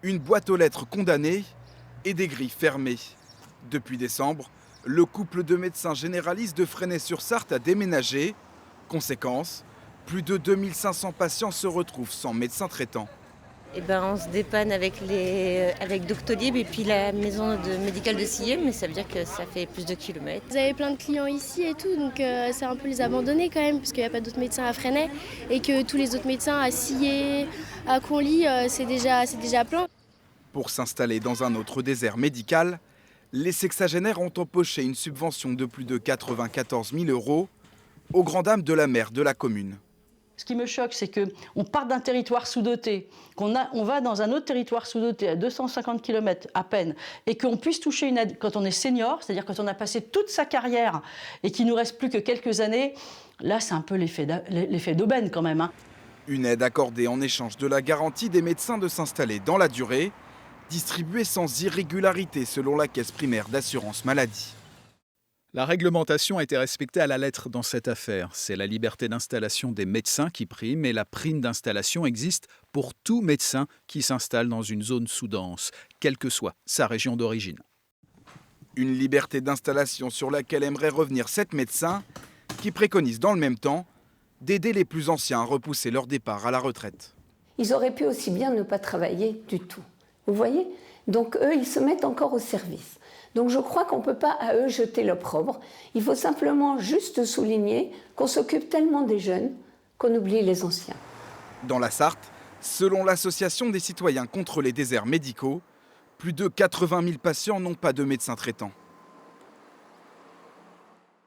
Une boîte aux lettres condamnée et des grilles fermées. Depuis décembre, le couple de médecins généralistes de Fresnay-sur-Sarthe a déménagé. Conséquence, plus de 2500 patients se retrouvent sans médecin traitant. On se dépanne avec Doctolib et puis la maison médicale de Sillé, mais ça veut dire que ça fait plus de kilomètres. Vous avez plein de clients ici et tout, donc c'est un peu les abandonner quand même, parce qu'il n'y a pas d'autres médecins à Fresnay et que tous les autres médecins à Sillé, à Conly, c'est déjà plein. Pour s'installer dans un autre désert médical, les sexagénaires ont empoché une subvention de plus de 94 000 € aux grandes dames de la maire de la commune. Ce qui me choque, c'est qu'on part d'un territoire sous-doté, on va dans un autre territoire sous-doté à 250 km à peine, et qu'on puisse toucher une aide quand on est senior, c'est-à-dire quand on a passé toute sa carrière et qu'il ne nous reste plus que quelques années. Là, c'est un peu l'effet d'aubaine quand même. Une aide accordée en échange de la garantie des médecins de s'installer dans la durée, distribuée sans irrégularité selon la caisse primaire d'assurance maladie. La réglementation a été respectée à la lettre dans cette affaire. C'est la liberté d'installation des médecins qui prime et la prime d'installation existe pour tout médecin qui s'installe dans une zone sous-dense, quelle que soit sa région d'origine. Une liberté d'installation sur laquelle aimerait revenir 7 médecins qui préconisent dans le même temps d'aider les plus anciens à repousser leur départ à la retraite. Ils auraient pu aussi bien ne pas travailler du tout. Vous voyez ? Donc eux, ils se mettent encore au service. Donc je crois qu'on ne peut pas à eux jeter l'opprobre. Il faut simplement juste souligner qu'on s'occupe tellement des jeunes qu'on oublie les anciens. Dans la Sarthe, selon l'Association des citoyens contre les déserts médicaux, plus de 80 000 patients n'ont pas de médecin traitant.